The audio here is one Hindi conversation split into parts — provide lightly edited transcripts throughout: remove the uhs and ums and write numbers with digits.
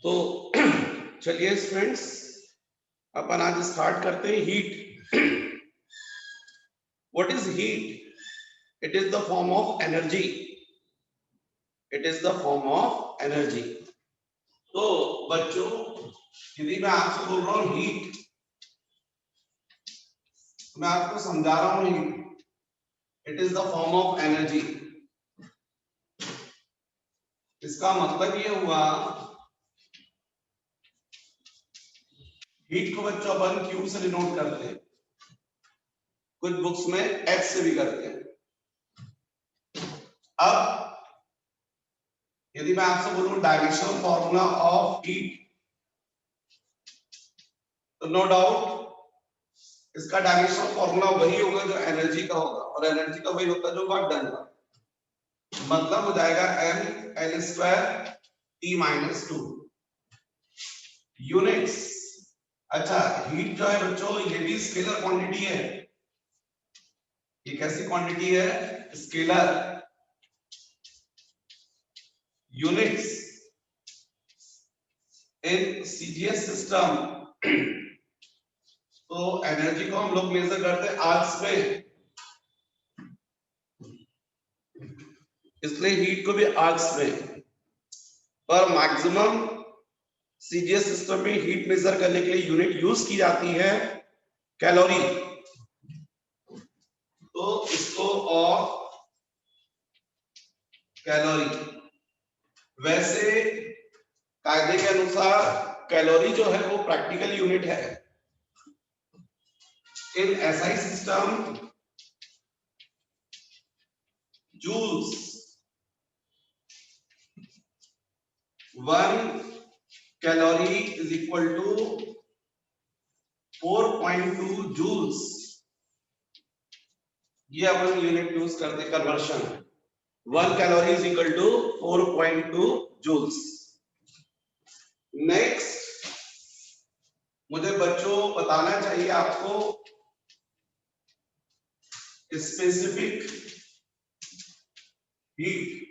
तो चलिए फ्रेंड्स, अपन आज स्टार्ट करते हैं heat. What is heat? It is the form of energy. It is the form of energy. तो बच्चों, यदि मैं आपसे बोल रहा हूं हीट, मैं आपको समझा रहा हूं heat, it is the form of energy. इसका मतलब ये हुआ, हीट को बच्चों अपन Q से डिनोट करते हैं, कुछ बुक्स में H से भी करते हैं। अब यदि मैं आपसे बोलूं डायरेक्शनल फॉर्मूला ऑफ हीट, तो नो डाउट इसका डायरेक्शनल फॉर्मूला वही होगा जो एनर्जी का होगा, और एनर्जी का वही होता है जो वर्क डन का। मतलब हो जाएगा mL² T-2 यूनिट्स। अच्छा, हीट जो है बच्चों, ये भी स्केलर क्वांटिटी है। ये कैसी क्वांटिटी है? Scalar. Units in CGS system. तो एनर्जी को हम लोग मेजर करते हैं आवर्स में, इसलिए हीट को भी आवर्स में। पर मैक्सिमम सीजीएस सिस्टम में हीट मेजर करने के लिए यूनिट यूज की जाती है कैलोरी। तो इसको और कैलोरी, वैसे कायदे के अनुसार कैलोरी जो है वो प्रैक्टिकल यूनिट है। In SI system joules, 1 calorie is equal to 4.2 joules. ये अपन यूनिट यूज करते conversion. 1 calorie is equal to 4.2 joules. Next, मुझे बच्चों बताना चाहिए आपको स्पेसिफिक हीट।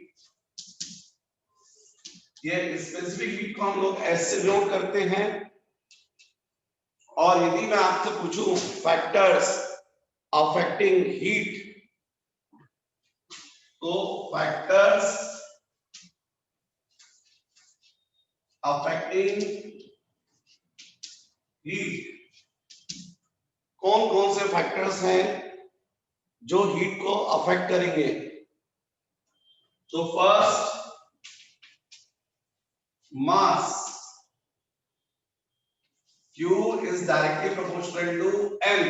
ये स्पेसिफिक हीट को हम लोग एस से नोट करते हैं। और यदि मैं आपसे पूछूं फैक्टर्स अफेक्टिंग हीट, तो फैक्टर्स अफेक्टिंग हीट, कौन कौन से फैक्टर्स हैं जो हीट को अफेक्ट करेंगे? तो first, mass. Q is directly proportional to M.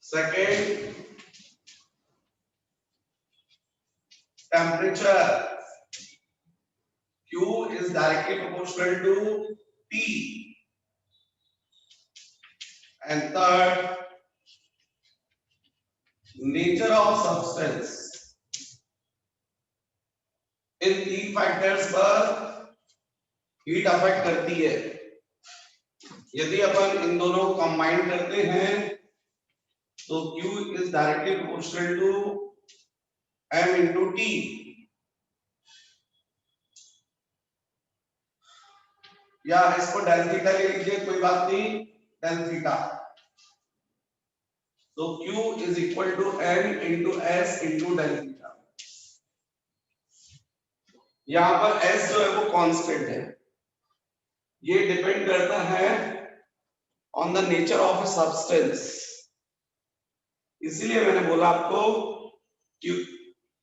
Second, temperature. Q is directly proportional to T. And third, nature of substance. In 3 factors पर हीट अफेक्ट करती है। यदि अपन इन दोनों को कंबाइन करते हैं तो Q is directly proportional to M into T। या इसको डेल थीटा ले लीजिए, कोई बात नहीं, डेल थीटा। तो Q is equal to M into S into del theta. यहां पर S जो है वो कांस्टेंट है। ये डिपेंड करता है on the nature of a substance. इसीलिए मैंने बोला आपको कि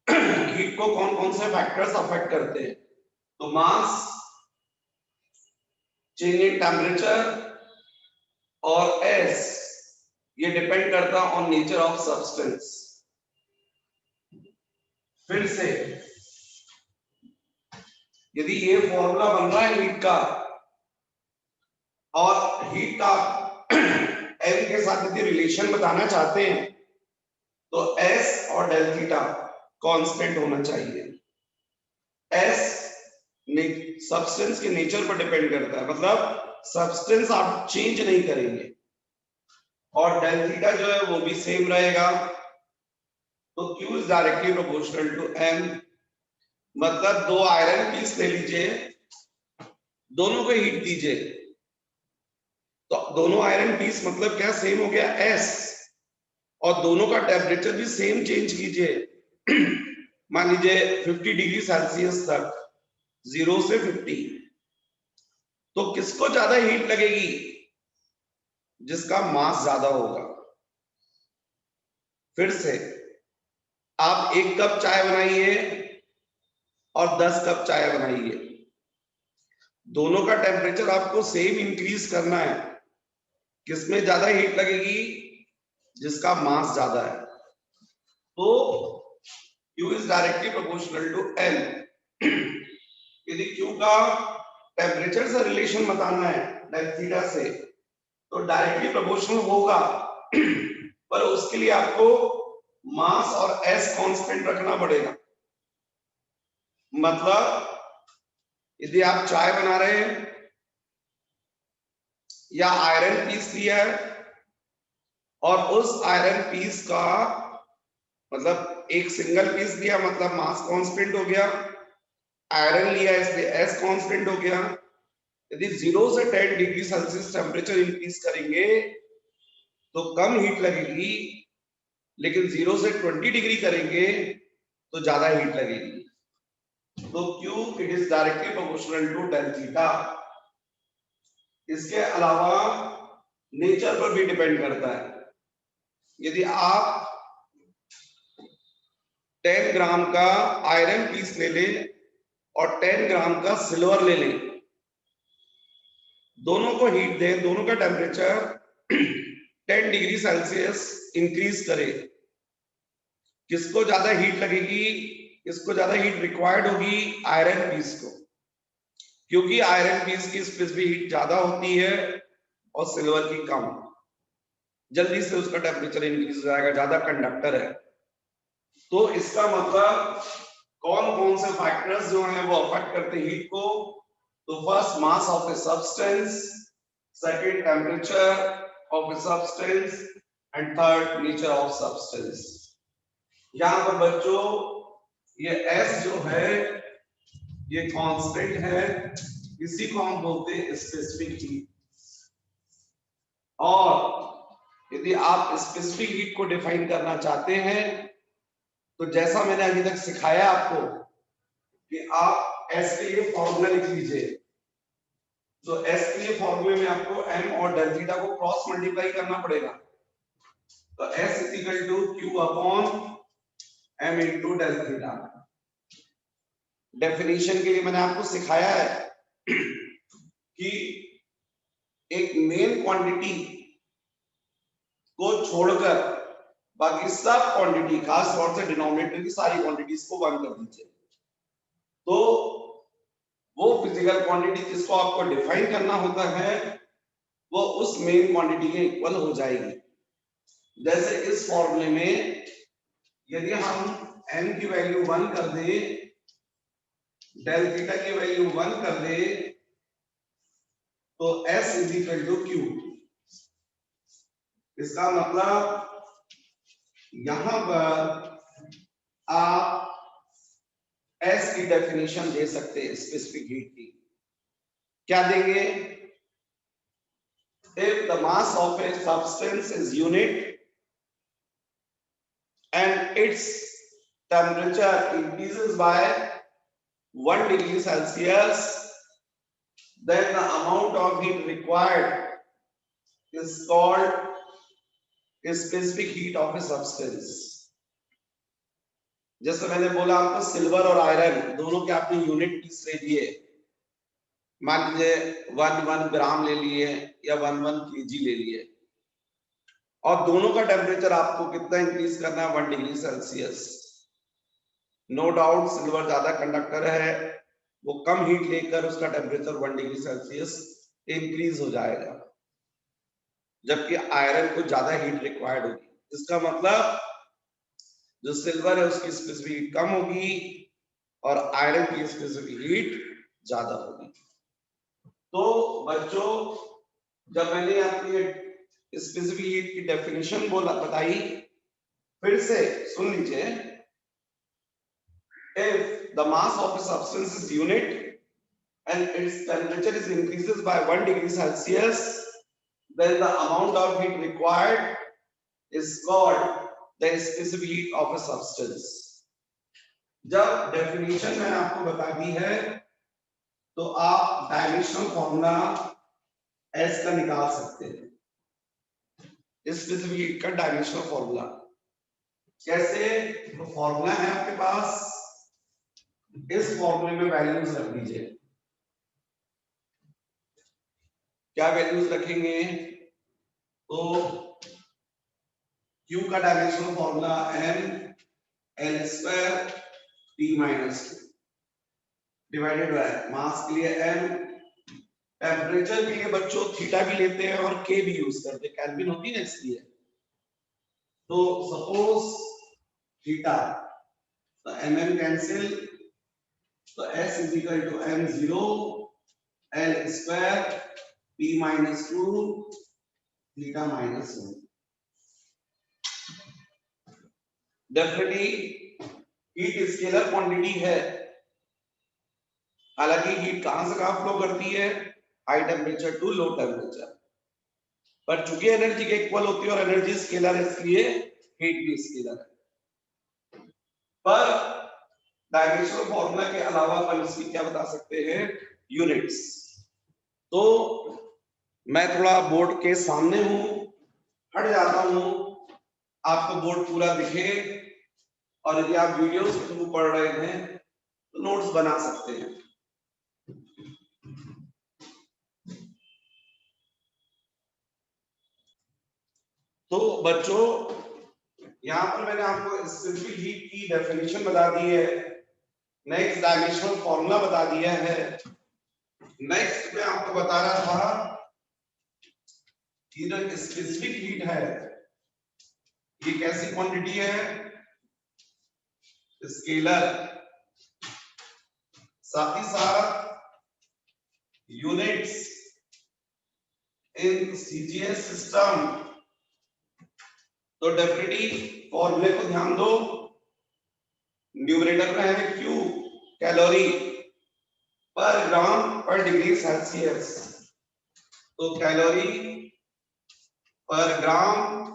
हीट को कौन कौन से फैक्टर्स अफेक्ट करते हैं। तो मास, चेंज इन टेम्परेचर और एस, ये डिपेंड करता ऑन नेचर ऑफ सब्सटेंस। फिर से, यदि ये फॉर्मूला बन रहा है हीट का, और हीट का एम के साथ यदि रिलेशन बताना चाहते हैं, तो एस और डेल थीटा कांस्टेंट होना चाहिए। एस सब्सटेंस के नेचर पर डिपेंड करता है, मतलब सब्सटेंस आप चेंज नहीं करेंगे, और डेल थीटा जो है वो भी सेम रहेगा। तो Q is directly proportional to M। मतलब 2 आयरन पीस ले लीजिए, दोनों को हीट दीजिए, तो दोनों आयरन पीस मतलब क्या सेम हो गया एस, और दोनों का टेम्परेचर भी सेम चेंज कीजिए। मान लीजिए 50 डिग्री सेल्सियस तक, 0 से 50। तो किसको ज्यादा हीट लगेगी? जिसका मास ज्यादा होगा। फिर से आप 1 कप चाय बनाइए और 10 कप चाय बनाइए, दोनों का टेम्परेचर आपको सेम इंक्रीज करना है। किसमें ज्यादा हीट लगेगी? जिसका मास ज्यादा है। तो Q is directly proportional to N। यदि Q का टेम्परेचर से रिलेशन बताना है डेल थीटा से, तो डायरेक्टली प्रोपोर्शनल होगा, पर उसके लिए आपको मास और S कांस्टेंट रखना पड़ेगा। मतलब यदि आप चाय बना रहे हैं या आयरन पीस लिया है, और उस आयरन पीस का मतलब एक सिंगल पीस लिया, मतलब मास कांस्टेंट हो गया, आयरन लिया इसलिए एस कांस्टेंट हो गया। यदि 0 से 10 डिग्री सेल्सियस टेम्परेचर इंक्रीज करेंगे तो कम हीट लगेगी, लेकिन 0 से 20 डिग्री करेंगे तो ज्यादा हीट लगेगी। तो Q it is directly proportional to del theta. इसके अलावा नेचर पर भी डिपेंड करता है। यदि आप 10 ग्राम का आयरन पीस ले लें और 10 ग्राम का सिल्वर ले लें, दोनों को हीट दें, दोनों का टेम्परेचर 10 डिग्री सेल्सियस इंक्रीज करें, किसको ज्यादा हीट लगेगी? किसको ज्यादा हीट रिक्वायर्ड होगी? आयरन पीस को, क्योंकि आयरन पीस की स्पेसिफिक हीट ज्यादा होती है और सिल्वर की कम। जल्दी से उसका टेम्परेचर इंक्रीज हो जाएगा, ज्यादा कंडक्टर है। तो इसका मतलब कौन कौन से फैक्टर्स जो हैं वो अफेक्ट करते हैं हीट को? तो first mass of a substance, second temperature of a substance, and third nature of substance. यहां पर बच्चों ये S जो है ये कांस्टेंट है, इसी को हम बोलते हैं स्पेसिफिक हीट। और यदि आप स्पेसिफिक हीट को डिफाइन करना चाहते हैं तो जैसा मैंने अभी तक सिखाया आपको कि आप S के लिए फॉर्मूला लिख लीजिए। तो S के लिए फॉर्मूले में आपको M और डेल थीटा को क्रॉस मल्टीप्लाई करना पड़ेगा। तो S is equal to Q upon M into del theta. Definition के लिए मैंने आपको सिखाया है कि एक मेन क्वांटिटी को छोड़कर बाकी सब क्वांटिटी, खास तौर से डिनोमिनेटर की सारी क्वांटिटीज को 1 कर दीजिए। तो वो फिजिकल क्वांटिटी जिसको आपको डिफाइन करना होता है वो उस मेन क्वांटिटी के इक्वल हो जाएगी। जैसे इस फॉर्मूले में यदि हम n की वैल्यू 1 कर दे, डेल थीटा की वैल्यू 1 कर दे, तो S is equal to Q। इसका मतलब यहां पर आप S की डेफिनेशन दे सकते हैं स्पेसिफिक हीट की। क्या देंगे? If the mass of a substance is unit and its temperature increases by 1 degree Celsius, then the amount of heat required is called a specific heat of a substance. जैसे मैंने बोला आपको सिल्वर और आयरन दोनों के आपने यूनिट पीस ले लिए, मान लीजिए 1 ग्राम ले लिए या 1 kg ले लिए, और दोनों का टेम्परेचर आपको कितना इंक्रीज करना है? 1 degree Celsius. No doubt silver ज्यादा कंडक्टर है, वो कम हीट लेकर उसका टेम्परेचर 1 डिग्री सेल्सियस इंक्रीज हो जाएगा, जबकि आयरन को ज्यादा हीट रिक्वायर्ड होगी। इसका मतलब जो सिल्वर है उसकी स्पेसिफिक हीट कम होगी और आयरन की स्पेसिफिक हीट ज्यादा होगी। तो बच्चों जब मैंने आपकी स्पेसिफिक हीट की डेफिनेशन बताई, फिर से सुन लीजिए। if the mass of a substance is unit and its temperature is increases by 1 degree Celsius, then the amount of heat required is called the specific heat of a substance. जब डेफिनेशन मैंने आपको बता दी है तो आप डायमेंशनल फॉर्मूला एस का निकाल सकते हैं। स्पेसिफिक हीट का डायमेंशनल फॉर्मूला कैसे? तो फॉर्मूला है आपके पास, इस फॉर्मूले में वैल्यूज रख दीजिए। क्या वैल्यूज रखेंगे? तो Q का dimensional formula m L square T minus 2 divided by mass के लिए m, टेम्परेचर के लिए बच्चों थीटा भी लेते हैं और k भी यूज करते हैं, केल्विन होती है इसलिए। तो सपोज थीटा तो mm कैंसिल, तो s is equal to m0 L square P minus 2 theta minus 1। Definitely heat scalar quantity है, हालांकि हीट कहां से कहां फ्लो करती है? High temperature to low temperature, पर चूंकि एनर्जी के इक्वल होती है और एनर्जी स्केलर है इसलिए हीट भी स्केलर है। पर डायमेंशनल फॉर्मूला के अलावा अपन इसकी क्या बता सकते हैं? यूनिट्स। तो मैं थोड़ा बोर्ड के सामने हूं, हट जाता हूं, आपको बोर्ड पूरा दिखे, और यदि आप वीडियोस के थ्रू पढ़ रहे हैं तो नोट्स बना सकते हैं। तो बच्चों यहां पर मैंने आपको स्पेसिफिक हीट की डेफिनेशन बता दी है, नेक्स्ट डायमेंशनल फॉर्मूला बता दिया है। नेक्स्ट मैं आपको बता रहा था कि जो स्पेसिफिक हीट है ये कैसी क्वांटिटी है? स्केलर, साथ ही साथ यूनिट्स इन सीजीएस सिस्टम। तो डेफिनेटली फॉर्मूले को ध्यान दो, न्यूमरेटर में है Q कैलोरी पर ग्राम पर डिग्री सेल्सियस, तो कैलोरी पर ग्राम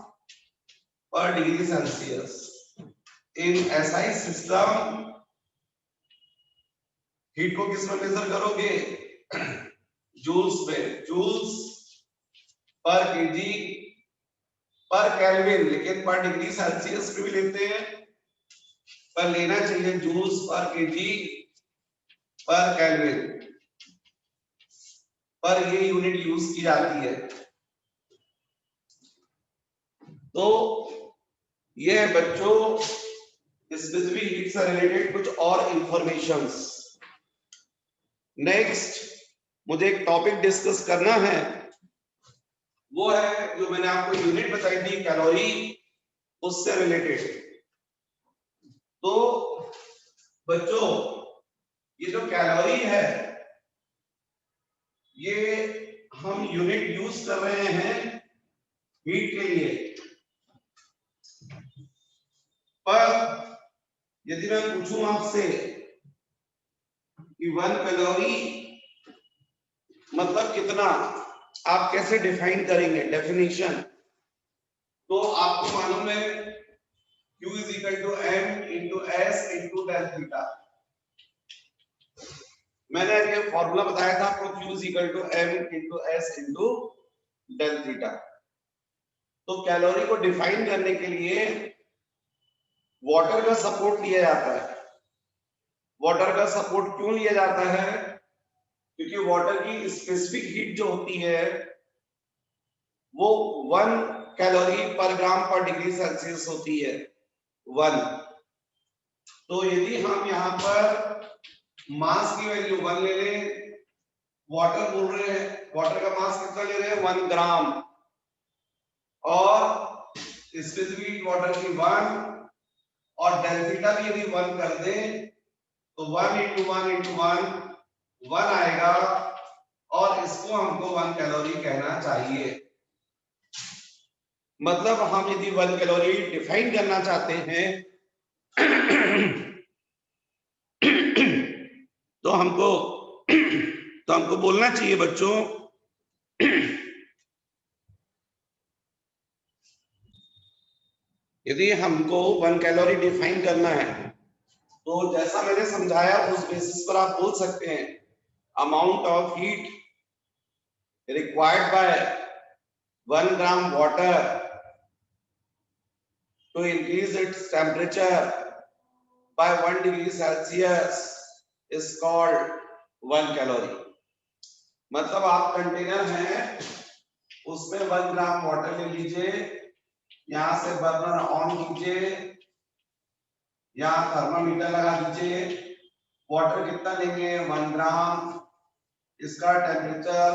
पर डिग्री सेल्सियस इन एसआई सिस्टम। हीट को किस में मेजर करोगे? जूल्स में, जूल्स पर केजी पर केल्विन, लेकिन पर डिग्री सेल्सियस पे भी लेते हैं, पर लेना चाहिए जूल्स पर केजी पर केल्विन, पर ये यूनिट यूज की जाती है। तो ये है बच्चों स्पेसिफिक हीट से रिलेटेड कुछ और इंफॉर्मेशंस। नेक्स्ट मुझे एक टॉपिक डिस्कस करना है, वो है जो मैंने आपको यूनिट बताई थी कैलोरी, उससे रिलेटेड। तो बच्चों ये जो कैलोरी है ये हम यूनिट यूज कर रहे हैं हीट के लिए, पर यदि मैं पूछूं आपसे कि 1 कैलोरी मतलब कितना, आप कैसे डिफाइन करेंगे? डेफिनेशन तो आपको मालूम है Q is equal to m into S into del theta. मैंने ये फॉर्मूला बताया था आपको, Q is equal to m into S into del theta. तो कैलोरी को डिफाइन करने के लिए वाटर का सपोर्ट लिया जाता है। वाटर का सपोर्ट क्यों लिया जाता है? क्योंकि वाटर की स्पेसिफिक हीट जो होती है वो 1 कैलोरी पर ग्राम पर डिग्री सेल्सियस होती है, 1। तो यदि हम यहाँ पर मास की वैल्यू 1 ले लें, वाटर बोल रहे हैं, वाटर का मास कितना ले रहे हैं? 1 ग्राम, और स्पेसिफिक वाटर की 1, और डेल थीटा भी यदि 1 कर दें तो 1 इंटू 1 इंटू 1 आएगा, और इसको हमको 1 कैलोरी कहना चाहिए। मतलब हम यदि 1 कैलोरी डिफाइन करना चाहते हैं तो हमको बोलना चाहिए बच्चों, यदि हमको 1 कैलोरी डिफाइन करना है तो जैसा मैंने समझाया उस बेसिस पर आप बोल सकते हैं amount of heat required by 1 gram water to increase its temperature by 1 degree Celsius is called 1 calorie। मतलब आप कंटेनर है उसमें 1 ग्राम वाटर ले लीजिए, यहां से बर्नर ऑन कीजिए, यहाँ थर्मामीटर लगा दीजिए, वाटर कितना लेंगे 1 ग्राम, इसका टेम्परेचर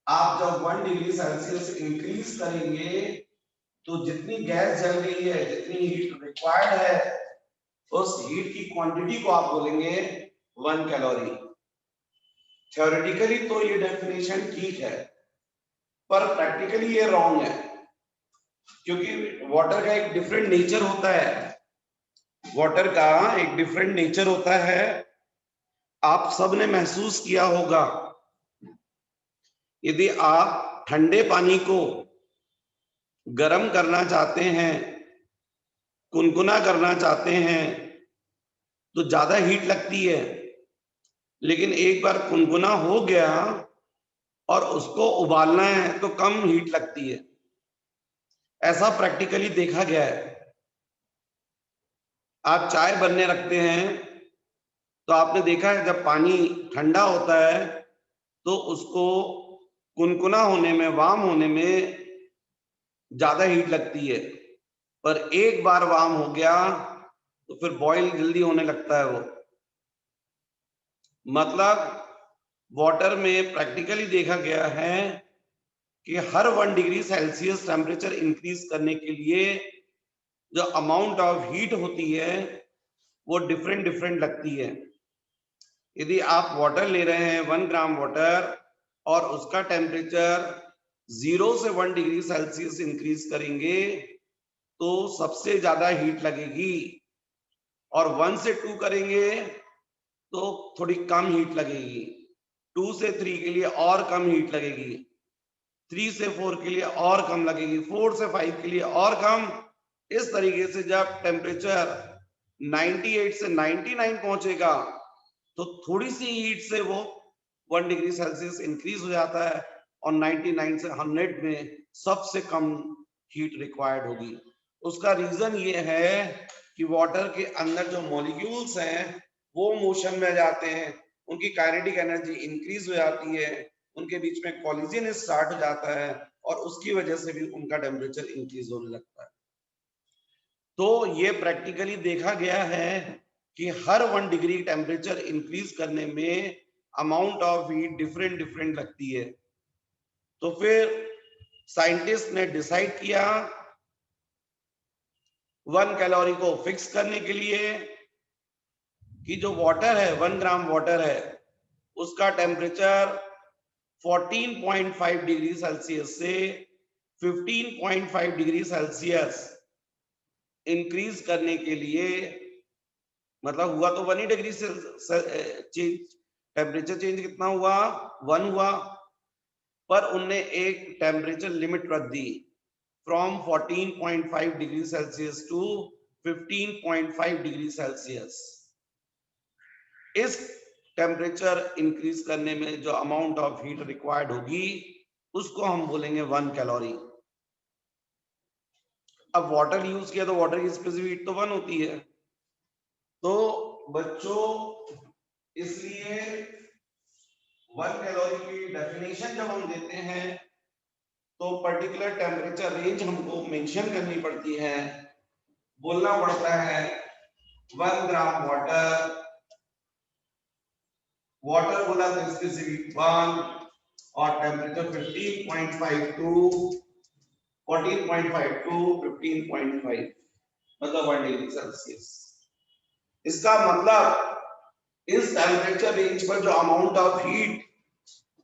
आप जब 1 डिग्री सेल्सियस इंक्रीज करेंगे तो जितनी गैस जल रही है, जितनी हीट रिक्वायर्ड है, उस हीट की क्वांटिटी को आप बोलेंगे 1 कैलोरी। थ्योरेटिकली तो ये डेफिनेशन ठीक है, पर प्रैक्टिकली ये रॉन्ग है, क्योंकि वाटर का एक डिफरेंट नेचर होता है। वाटर का एक डिफरेंट नेचर होता है। आप सबने महसूस किया होगा, यदि आप ठंडे पानी को गर्म करना चाहते हैं, कुनकुना करना चाहते हैं, तो ज्यादा हीट लगती है, लेकिन एक बार कुनकुना हो गया और उसको उबालना है तो कम हीट लगती है। ऐसा प्रैक्टिकली देखा गया है। आप चाय बनने रखते हैं तो आपने देखा है जब पानी ठंडा होता है तो उसको कुनकुना होने में, वार्म होने में ज्यादा हीट लगती है, पर एक बार वार्म हो गया तो फिर बॉईल जल्दी होने लगता है वो। मतलब वाटर में प्रैक्टिकली देखा गया है कि हर 1 डिग्री सेल्सियस टेम्परेचर इंक्रीज करने के लिए जो अमाउंट ऑफ हीट होती है वो डिफरेंट डिफरेंट लगती है। यदि आप वाटर ले रहे हैं 1 ग्राम वाटर और उसका टेम्परेचर 0 से 1 डिग्री सेल्सियस इंक्रीज करेंगे तो सबसे ज्यादा हीट लगेगी, और 1 से 2 करेंगे तो थोड़ी कम हीट लगेगी, 2 से 3 के लिए और कम हीट लगेगी, 3 से 4 के लिए और कम लगेगी, 4 से 5 के लिए और कम। इस तरीके से जब टेम्परेचर 98 से 99 पहुंचेगा तो थोड़ी सी हीट से वो 1 डिग्री सेल्सियस इंक्रीज हो जाता है, और 99 से 100 में सबसे कम हीट रिक्वायर्ड होगी। उसका रीजन ये है कि वाटर के अंदर जो मॉलिक्यूल्स हैं वो मोशन में जाते हैं, उनकी काइनेटिक एनर्जी इंक्रीज हो जाती है, उनके बीच में कोलिजन स्टार्ट हो जाता है, और उसकी वजह से भी उनका टेम्परेचर इंक्रीज होने लगता है। तो ये प्रैक्टिकली देखा गया है कि हर 1 डिग्री टेम्परेचर इंक्रीज करने में amount of heat different different लगती है। तो फिर साइंटिस्ट ने डिसाइड किया 1 कैलोरी को फिक्स करने के लिए कि जो वाटर है, 1 ग्राम वाटर है, उसका टेम्परेचर 14.5 डिग्री सेल्सियस से 15.5 डिग्री सेल्सियस इंक्रीज करने के लिए, मतलब हुआ तो 1 ही डिग्री से चेंज, टेम्परेचर चेंज कितना हुआ 1 हुआ, पर उनने एक टेम्परेचर लिमिट रख दी from 14.5 degree Celsius to 15.5 degree Celsius. इस टेम्परेचर इंक्रीज करने में जो अमाउंट ऑफ हीट रिक्वायर्ड होगी उसको हम बोलेंगे 1 कैलोरी। अब वाटर यूज किया तो वाटर की स्पेसिफिक हीट तो 1 होती है। तो बच्चों इसलिए 1 कैलोरी की डेफिनेशन जब हम देते हैं तो पर्टिकुलर टेम्परेचर रेंज हमको मेंशन करनी पड़ती है, बोलना पड़ता है 1 ग्राम वाटर बोला तो स्पेसिफिक 1 और टेम्परेचर 15.5 टू 14.5 टू 15.5, मतलब 1 डिग्री सेल्सियस। इसका मतलब इस टेम्परेचर रेंज पर जो amount of heat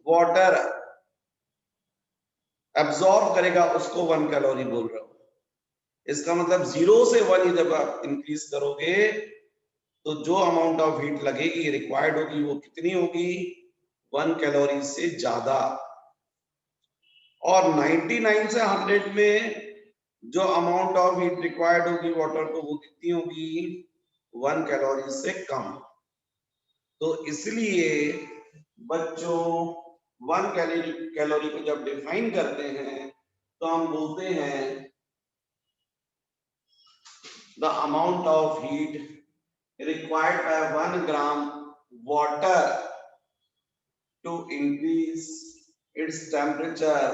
water absorb करेगा उसको 1 कैलोरी बोल रहा हूं। इसका मतलब 0 से 1 जब आप इंक्रीज करोगे तो जो अमाउंट ऑफ हीट लगेगी रिक्वायर्ड होगी वो कितनी होगी 1 कैलोरी से ज्यादा। और 99 से 100 में जो अमाउंट ऑफ हीट रिक्वायर्ड होगी वाटर को वो कितनी होगी 1 कैलोरी से कम। तो इसलिए बच्चों 1 कैलोरी को जब डिफाइन करते हैं तो हम बोलते हैं the amount of heat required by 1 gram water to increase its temperature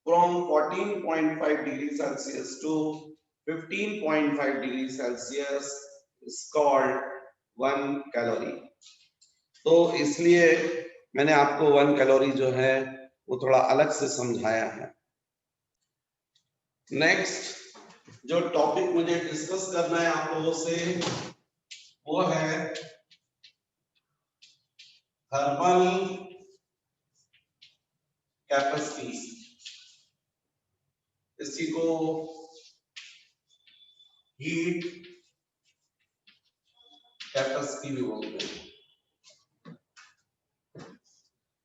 from 14.5 degrees Celsius to 15.5 degrees Celsius is called 1 calorie। तो इसलिए मैंने आपको 1 कैलोरी जो है वो थोड़ा अलग से समझाया है। नेक्स्ट जो टॉपिक मुझे डिस्कस करना है आप लोगों से वो है थर्मल कैपेसिटी। इसी को हीट कैपेसिटी भी बोलते हैं।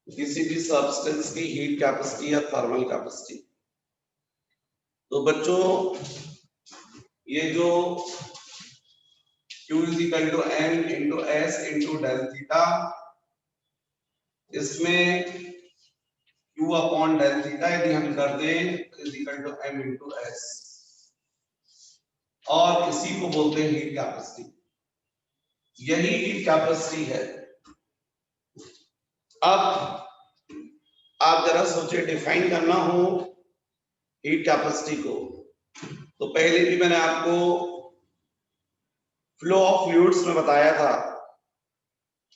किसी भी सब्सटेंस की हीट कैपेसिटी या थर्मल कैपेसिटी। तो बच्चों ये जो Q is equal to M into S into del theta, इसमें Q अपॉन डेल थीटा यदि हम कर दें is equal to M into S, और इसी को बोलते हैं हीट कैपेसिटी। यही हीट कैपेसिटी है। अब आप जरा सोचिए डिफाइन करना हो हीट कैपेसिटी को, तो पहले भी मैंने आपको फ्लो ऑफ फ्लूइड्स में बताया था,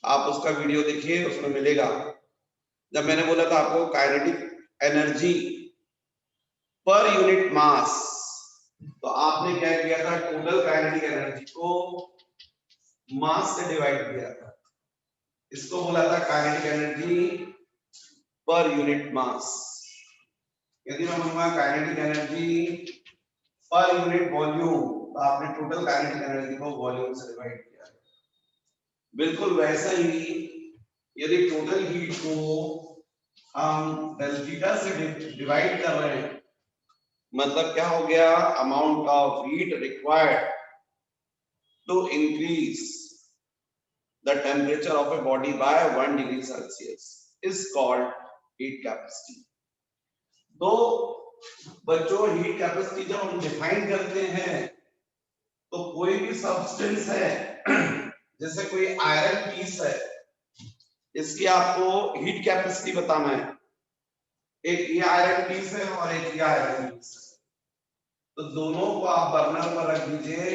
आप उसका वीडियो देखिए उसमें मिलेगा। जब मैंने बोला था आपको kinetic energy per unit mass, तो आपने क्या किया था टोटल काइनेटिक एनर्जी को मास से डिवाइड किया था, इसको बोला था kinetic energy per unit mass. यदि मैं बोलूंगा kinetic energy per unit volume, तो आपने टोटल काइनेटिक एनर्जी को वॉल्यूम से डिवाइड किया। बिल्कुल वैसा ही यदि टोटल हीट को हम डेल थीटा से डिवाइड कर रहे हैं, मतलब क्या हो गया amount of heat required to increase the temperature of a body by 1 degree Celsius is called heat capacity. तो बच्चों हीट कैपेसिटी जब हम डिफाइन करते हैं तो कोई भी सब्सटेंस है जैसे कोई आयरन पीस है, इसकी आपको हीट कैपेसिटी बताना है। एक ये आयरन पीस है और एक ये आयरन पीस है, तो दोनों को आप बर्नर पर रख दीजिए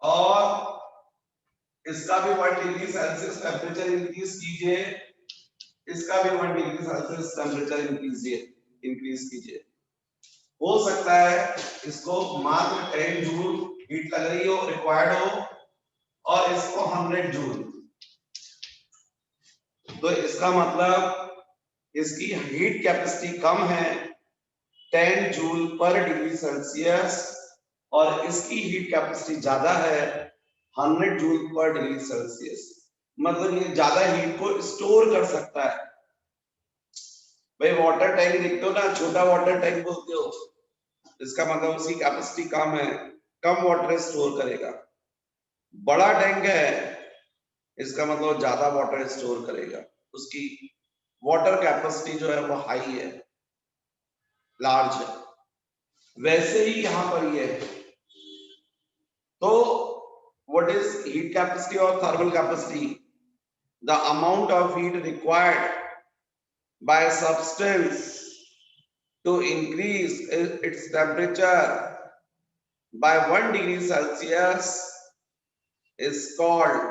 और इसका भी 1 डिग्री सेल्सियस टेम्परेचर इंक्रीज कीजिए, इसका भी 1 डिग्री सेल्सियस टेम्परेचर इंक्रीज कीजिए। हो सकता है इसको मात्र 10 जूल हीट लग रही हो रिक्वायर्ड हो और इसको 100 जूल, तो इसका मतलब इसकी हीट कैपेसिटी कम है 10 जूल पर डिग्री सेल्सियस और इसकी हीट कैपेसिटी ज्यादा है 100 जूल पर डिग्री सेल्सियस। मतलब ये ज्यादा हीट को स्टोर कर सकता है। भाई वाटर टैंक देखते हो ना, छोटा वाटर टैंक बोलते हो, इसका मतलब उसकी कैपेसिटी कम है, कम वाटर स्टोर करेगा। बड़ा टैंक है इसका मतलब ज्यादा वाटर स्टोर करेगा, उसकी वाटर कैपेसिटी जो है वो हाई है, लार्ज है। वैसे ही यहां पर ये है। तो व्हाट इज हीट कैपेसिटी और thermal capacity? The amount of heat required by substance to increase its temperature by 1 degree Celsius is called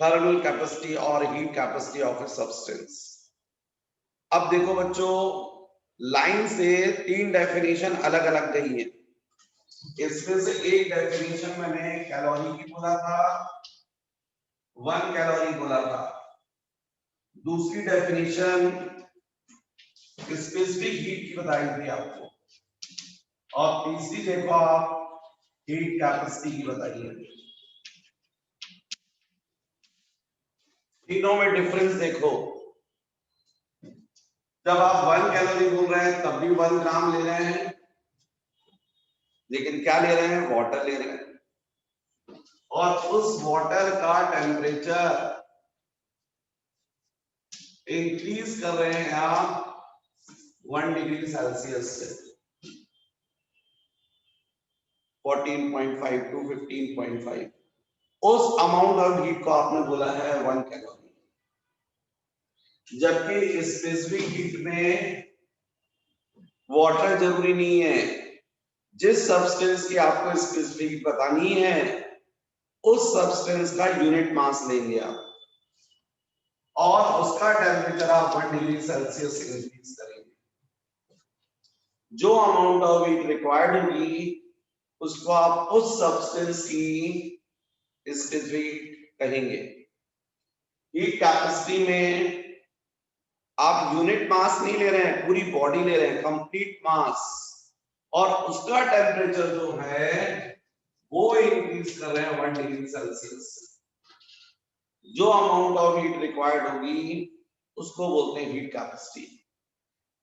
thermal capacity or heat capacity of a substance। अब देखो बच्चों लाइन से 3 डेफिनेशन अलग अलग गई है। इसमें से एक डेफिनेशन मैंने कैलोरी की बोला था, 1 कैलोरी बोला था। दूसरी डेफिनेशन स्पेसिफिक हीट की बताई थी आपको, और तीसरी देखो आप हीट कैपेसिटी की बताइए। तीनों में डिफरेंस देखो, जब आप 1 कैलोरी बोल रहे हैं तब भी 1 ग्राम ले रहे हैं, लेकिन क्या ले रहे हैं, वाटर ले रहे हैं, और उस वाटर का टेम्परेचर इंक्रीज कर रहे हैं आप 1 डिग्री सेल्सियस से 14.5 टू 15.5। उस अमाउंट ऑफ हीट को आपने बोला है 1 कैलोरी, जबकि स्पेसिफिक हीट में वाटर जरूरी नहीं है। जिस सब्सटेंस की आपको स्पेसिफिक हीट बतानी है उस सब्सटेंस का यूनिट मास लेंगे आप और उसका टेम्परेचर आप 1 डिग्री सेल्सियस इंक्रीज करेंगे। जो अमाउंट ऑफ हीट रिक्वायर्ड होगी उसको आप उस सब्सटेंस की स्पेसिफिक कहेंगे। हीट कैपेसिटी में आप यूनिट मास नहीं ले रहे हैं, पूरी बॉडी ले रहे हैं, कंप्लीट मास, और उसका टेम्परेचर जो है वो इंक्रीज कर रहे हैं 1 डिग्री सेल्सियस। जो अमाउंट ऑफ हीट रिक्वायर्ड होगी उसको बोलते हैं हीट कैपेसिटी।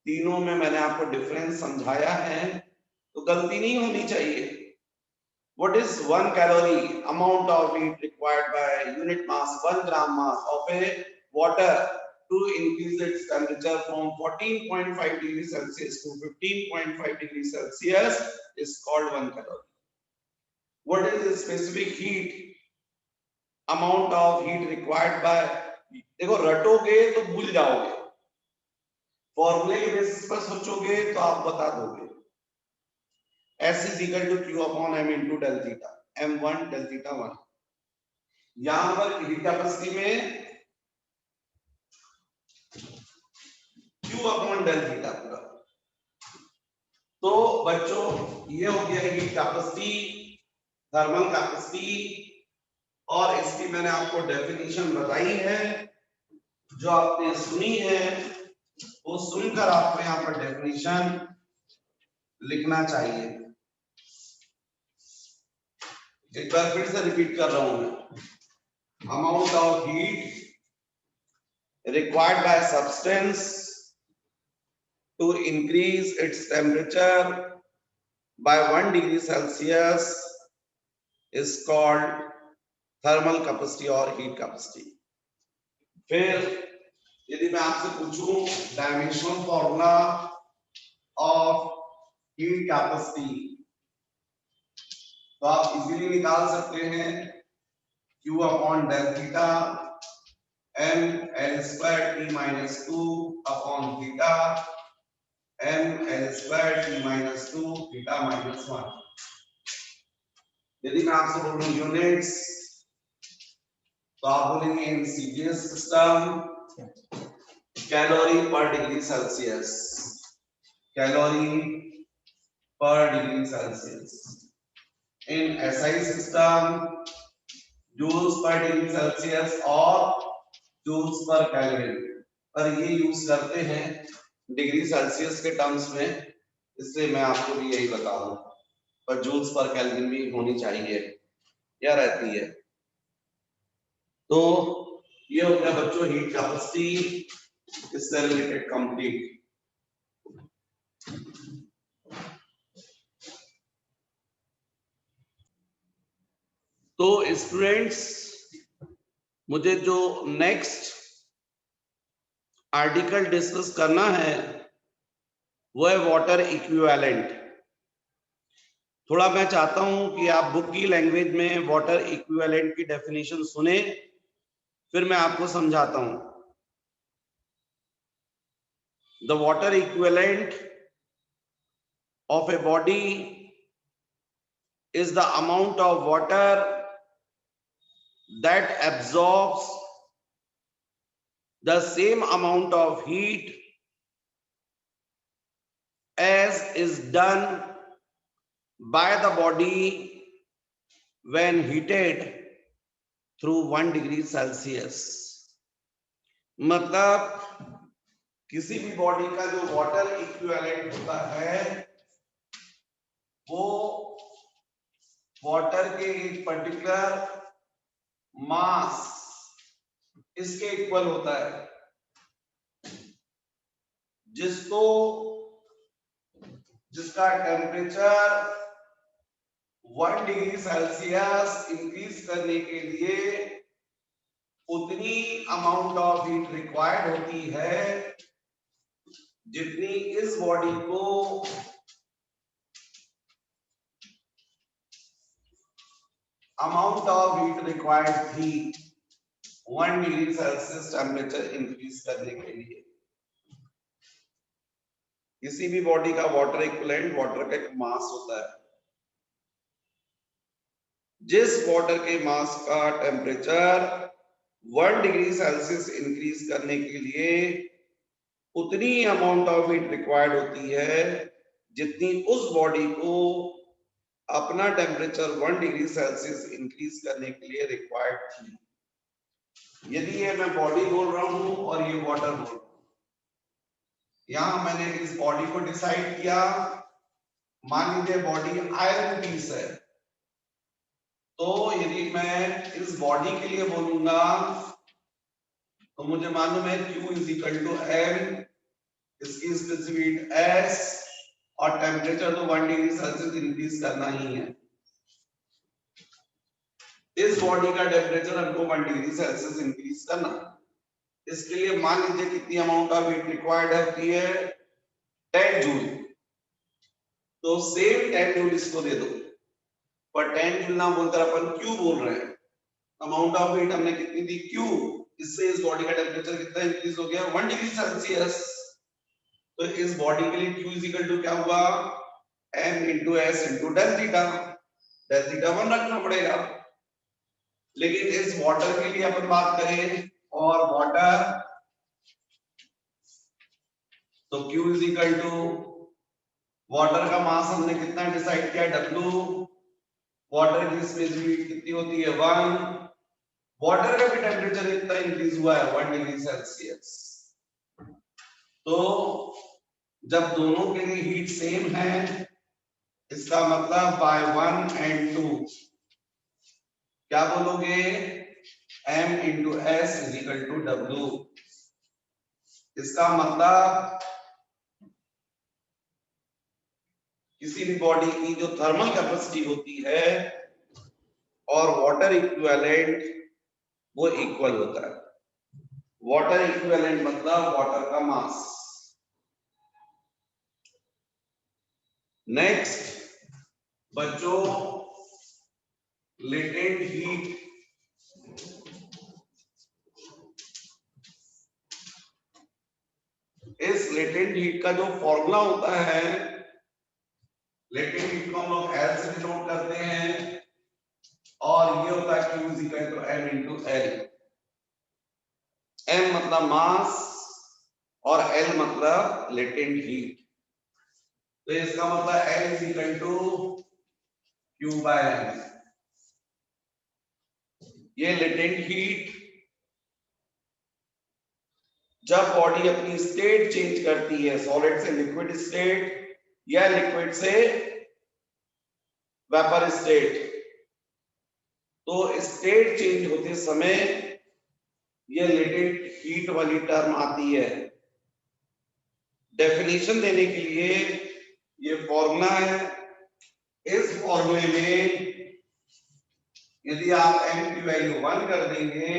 तीनों में मैंने आपको डिफरेंस समझाया है, तो गलती नहीं होनी चाहिए। What is 1 calorie? Amount of heat required by unit mass 1 gram mass of a water to increase its temperature from 14.5 degrees Celsius to 15.5 degrees Celsius is called 1 calorie. What is the specific heat? Amount of heat required by, देखो रटोगे तो भूल जाओगे, फॉर्मूले के बेसिस पर सोचोगे तो आप बता दोगे। S is equal to Q upon M into del theta, M1 del theta 1। यहां पर हीट कैपेसिटी में Q अपॉन डेल थीटा पूरा। तो बच्चों ये हो गया हीट कैपेसिटी, थर्मल कैपेसिटी, और इसकी मैंने आपको डेफिनेशन बताई है। जो आपने सुनी है वो सुनकर आपको यहाँ पर डेफिनेशन लिखना चाहिए। एक बार फिर से रिपीट कर रहा हूं मैं। Amount of heat required by substance to increase its temperature by 1 degree Celsius is called thermal capacity or heat capacity। फिर यदि मैं आपसे पूछूं dimensional formula of heat capacity, तो आप इजीली निकाल सकते हैं Q upon del theta m L square T minus 2 upon theta m L square T minus 2 theta minus 1। यदि मैं आपसे बोलूं यूनिट्स, तो आप बोलेंगे in CGS system calorie per degree Celsius, calorie per degree Celsius. In SI system joules per degree Celsius और जूल्स पर केल्विन, पर ये यूज करते हैं डिग्री सेल्सियस के टर्म्स में, इसलिए मैं आपको भी यही बता रहा हूं, पर जूल्स पर केल्विन भी होनी चाहिए या रहती है। तो ये हो गया बच्चों हीट कैपेसिटी, इससे रिलेटेड कंप्लीट। तो स्टूडेंट्स मुझे जो नेक्स्ट आर्टिकल डिस्कस करना है वो है वाटर इक्विवेलेंट। थोड़ा मैं चाहता हूं कि आप बुक की लैंग्वेज में वाटर इक्विवेलेंट की डेफिनेशन सुने, फिर मैं आपको समझाता हूं। The water equivalent of a body is the amount of water that absorbs the same amount of heat as is done by the body when heated through 1 degree Celsius। मतलब किसी भी बॉडी का जो वाटर इक्विवेलेंट होता है वो वाटर के एक पर्टिकुलर मास इसके इक्वल होता है, जिसका टेम्परेचर 1 डिग्री सेल्सियस इंक्रीज करने के लिए उतनी अमाउंट ऑफ हीट रिक्वायर्ड होती है जितनी इस बॉडी को अमाउंट ऑफ हीट रिक्वायर्ड थी 1 डिग्री सेल्सियस टेम्परेचर इंक्रीज करने के लिए। किसी भी बॉडी का वाटर इक्विवेलेंट वाटर का एक मास होता है। जिस वाटर के मास का टेम्परेचर 1 डिग्री सेल्सियस इंक्रीज करने के लिए उतनी अमाउंट ऑफ हीट रिक्वायर्ड होती है जितनी उस बॉडी को अपना टेम्परेचर 1 डिग्री सेल्सियस इंक्रीज करने के लिए रिक्वायर्ड थी। यदि ये मैं बॉडी बोल रहा हूं और ये वाटर बोल रहा हूं, यहां मैंने इस बॉडी को डिसाइड किया, मान लीजिए बॉडी आयरन पीस है, तो यदि मैं इस बॉडी के लिए बोलूंगा तो मुझे मालूम है Q is equal to M, इसकी स्पेसिफिक S और टेम्परेचर तो 1 डिग्री सेल्सियस इंक्रीज करना ही है। इस बॉडी का टेम्परेचर हमको 1 डिग्री सेल्सियस इंक्रीज करना, इसके लिए मान लीजिए कितनी अमाउंट ऑफ हीट रिक्वायर्ड होती है 10 जूल, तो सेम 10 जूल इसको दे दो, पर 10 जूल ना बोलकर अपन Q बोल रहे हैं। अमाउंट ऑफ हीट हमने कितनी दी Q, इससे इस बॉडी का टेम्परेचर कितना इंक्रीज हो गया 1 डिग्री सेल्सियस। तो इस बॉडी के लिए Q इज इक्वल टू क्या हुआ M into S into del theta, del theta 1 रखना पड़ेगा। लेकिन इस वाटर के लिए अपन बात करें और वाटर, तो Q is equal to water का मास हमने कितना डिसाइड किया W, वाटर की स्पेसिफिक कितनी होती है 1, वाटर का भी टेम्परेचर कितना इंक्रीज हुआ है 1 डिग्री सेल्सियस। तो जब दोनों के लिए हीट सेम है, इसका मतलब बाय 1 and 2 क्या बोलोगे M into S is equal to W। इसका मतलब किसी भी बॉडी की जो थर्मल कैपेसिटी होती है और वाटर इक्विवेलेंट वो इक्वल होता है। वाटर इक्विवेलेंट मतलब वाटर का मास। नेक्स्ट बच्चों, लेटेंट हीट। इस लेटेंट हीट का जो फॉर्मूला होता है, लेटेंट हीट को हम लोग L से डिनोट करते हैं और ये होता है Q is equal to M into L। M मतलब मास और L मतलब लेटेंट हीट, तो इसका मतलब L is equal to Q by M। ये लेटेंट हीट जब बॉडी अपनी स्टेट चेंज करती है सॉलिड से लिक्विड स्टेट या लिक्विड से वेपर स्टेट, तो स्टेट चेंज होते समय ये लेटेंट हीट वाली टर्म आती है। डेफिनेशन देने के लिए ये फॉर्मूला है। इस फॉर्मूले में यदि आप M की वैल्यू 1 कर देंगे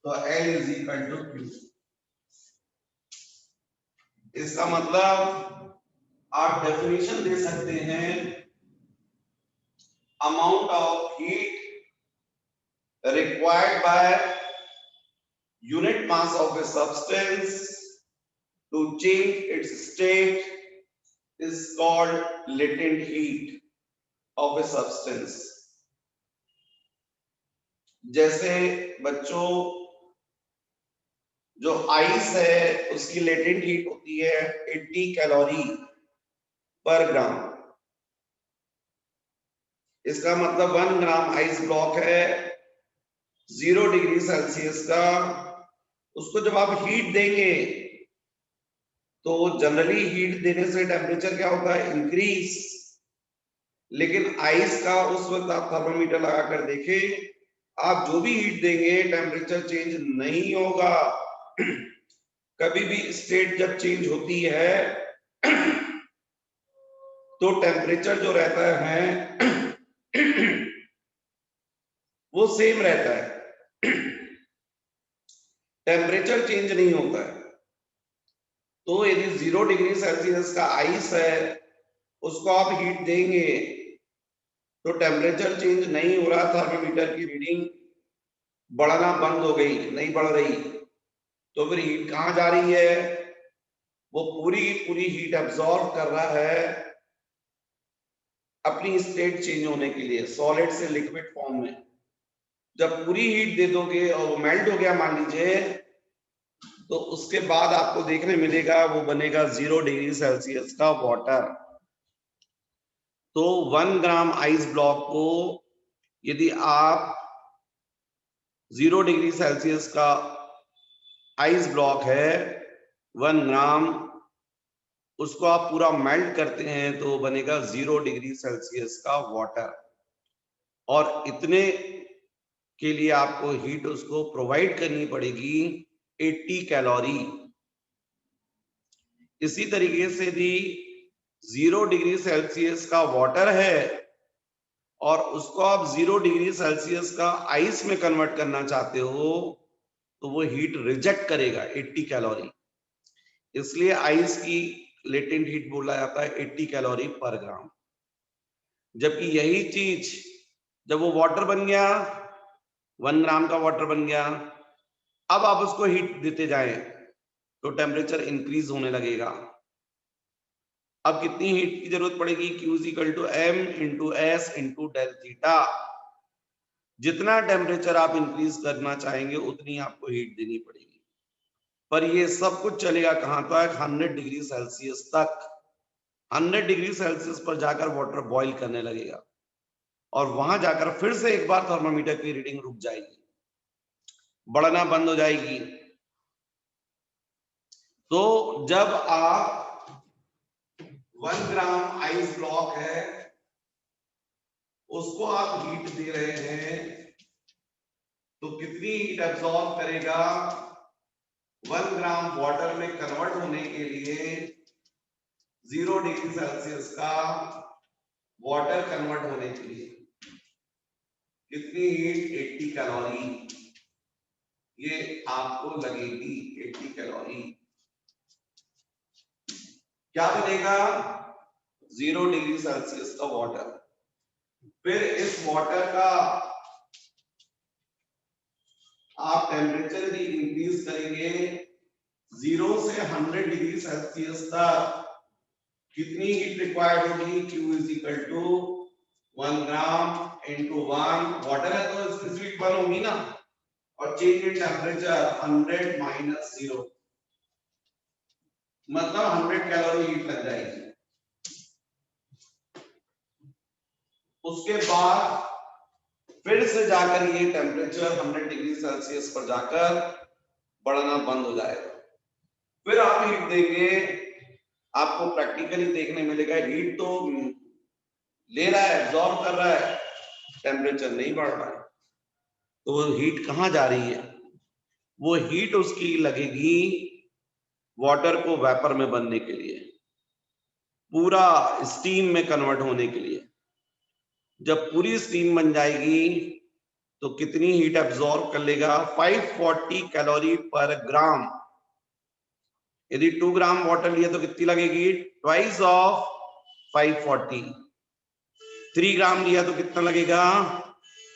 तो L is equal to Q। इसका मतलब आप डेफिनेशन दे सकते हैं, amount of heat required by unit mass of a substance to change its state is called latent heat of a substance। जैसे बच्चों जो आइस है उसकी लेटेंट हीट होती है 80 कैलोरी पर ग्राम। इसका मतलब 1 ग्राम आइस ब्लॉक है 0 डिग्री सेल्सियस का, उसको जब आप हीट देंगे तो जनरली हीट देने से टेम्परेचर क्या होता है इंक्रीज, लेकिन आइस का उस वक्त आप थर्मामीटर लगा कर देखें, आप जो भी हीट देंगे टेम्परेचर चेंज नहीं होगा। कभी भी स्टेट जब चेंज होती है तो टेम्परेचर जो रहता है वो सेम रहता है, टेम्परेचर चेंज नहीं होता है। तो यदि 0 डिग्री सेल्सियस का आइस है, उसको आप हीट देंगे तो टेम्परेचर चेंज नहीं हो रहा, थर्मामीटर की रीडिंग बढ़ना बंद हो गई, नहीं बढ़ रही, तो फिर हीट कहां जा रही है? वो पूरी की पूरी हीट एब्जॉर्ब कर रहा है अपनी स्टेट चेंज होने के लिए, सॉलिड से लिक्विड फॉर्म में। जब पूरी हीट दे दोगे और वो मेल्ट हो गया मान लीजिए, तो उसके बाद आपको देखने मिलेगा वो बनेगा 0 डिग्री सेल्सियस का वाटर। तो 1 ग्राम आइस ब्लॉक को यदि आप 0 डिग्री सेल्सियस का आइस ब्लॉक है 1 ग्राम, उसको आप पूरा मेल्ट करते हैं तो बनेगा 0 डिग्री सेल्सियस का वाटर। और इतने के लिए आपको हीट उसको प्रोवाइड करनी पड़ेगी 80 कैलोरी। इसी तरीके से भी 0 डिग्री सेल्सियस का वाटर है और उसको आप 0 डिग्री सेल्सियस का आइस में कन्वर्ट करना चाहते हो, तो वो हीट रिजेक्ट करेगा 80 कैलोरी। इसलिए आइस की लेटेंट हीट बोला जाता है 80 कैलोरी पर ग्राम। जबकि यही चीज जब वो वाटर बन गया, 1 ग्राम का वाटर बन गया, अब आप उसको हीट देते जाएं तो टेम्परेचर इंक्रीज होने लगेगा। अब कितनी हीट की जरूरत पड़ेगी? Q is equal to M into S into del theta. जितना टेम्परेचर आप इंक्रीज करना चाहेंगे उतनी आपको हीट देनी पड़ेगी। पर ये सब कुछ चलेगा कहां तक? 100 डिग्री सेल्सियस तक। 100 डिग्री सेल्सियस पर जाकर वाटर बॉईल करने लगेगा और वहां जाकर फिर से एक बार थर्मामीटर की रीडिंग रुक जाएगी, बढ़ना बंद हो जाएगी। तो जब आप 1 ग्राम आइस ब्लॉक है उसको आप हीट दे रहे हैं तो कितनी हीट एब्सॉर्ब करेगा? 1 ग्राम वाटर में कन्वर्ट होने के लिए 0 डिग्री सेल्सियस का वाटर कन्वर्ट होने के लिए कितनी हीट? 80 कैलोरी। ये आपको लगेगी 80 कैलोरी। क्या बनेगा? 0 डिग्री सेल्सियस का वाटर। फिर इस वाटर का आप टेम्परेचर भी इंक्रीज करेंगे 0 से 100 डिग्री सेल्सियस तक, कितनी हीट रिक्वायर्ड होगी? Q is equal to 1 gram into 1, water है तो स्पेसिफिक 1 होगी ना, और चेंज इन टेम्परेचर 100 माइनस 0, मतलब 100 कैलोरी हीट लग जाएगी। उसके बाद फिर से जाकर ये टेम्परेचर 100 डिग्री सेल्सियस पर जाकर बढ़ना बंद हो जाएगा। फिर आप हीट देंगे, आपको प्रैक्टिकली देखने मिलेगा हीट तो ले रहा है, एब्जॉर्ब कर रहा है, टेम्परेचर नहीं बढ़ रहा है। तो वो हीट कहां जा रही है? वो हीट उसकी लगेगी वाटर को वेपर में बनने के लिए, पूरा स्टीम में कन्वर्ट होने के लिए। जब पूरी स्टीम बन जाएगी तो कितनी हीट एब्जॉर्ब कर लेगा? 540 कैलोरी पर ग्राम। यदि 2 ग्राम वाटर लिए तो कितनी लगेगी? Twice of 540। 3 ग्राम लिया तो कितना लगेगा?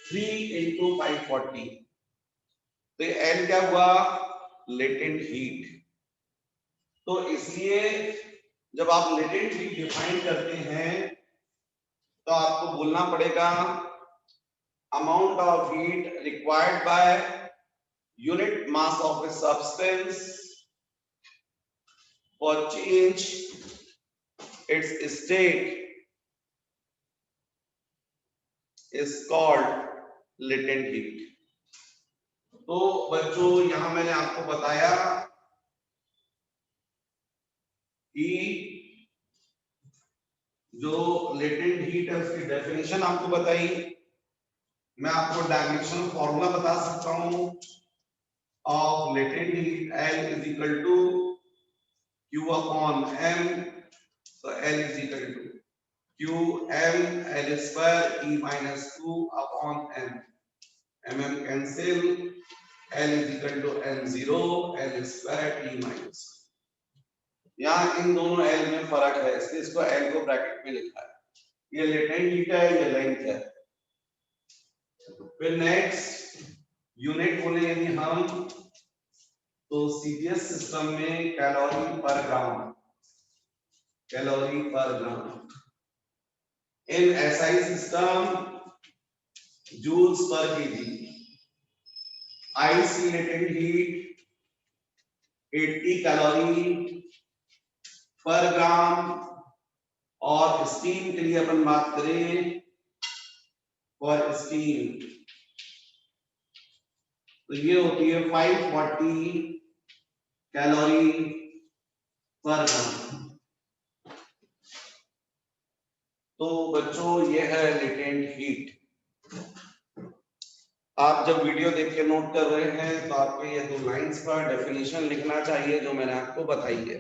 3 इंटू 540। तो एल क्या हुआ? Latent heat. तो इसलिए जब आप लेटेंट हीट डिफाइन करते हैं तो आपको बोलना पड़ेगा amount of heat required by unit mass of a substance for change its state is called latent heat। तो बच्चों यहां मैंने आपको बताया कि जो लेटेंट हीट है उसकी डेफिनेशन आपको बताई, मैं आपको डायमेंशनल फॉर्मूला बता सकता हूं of latent heat L is equal to Q upon M, तो L is equal to Q M L square E minus 2 upon M, MM cancel, L is equal to M0 L square E minus, यहाँ इन दोनों L में फर्क है इसलिए इसको L को ब्रैकेट में लिखा है, ये लेटेंट हीट है, ये लेंथ है। फिर नेक्स्ट यूनिट बोले यदि हम, तो सीपीएस सिस्टम में calorie per gram, calorie per gram, in SI system joules per kg, ice latent heat 80 calorie per gram, और स्टीम के लिए अपन बात करें फॉर स्टीम तो ये होती है 540 कैलोरी पर ग्राम। तो बच्चों ये है लेटेंट हीट। आप जब वीडियो देख के नोट कर रहे हैं तो आपको ये 2 लाइंस पर डेफिनेशन लिखना चाहिए जो मैंने आपको बताई है।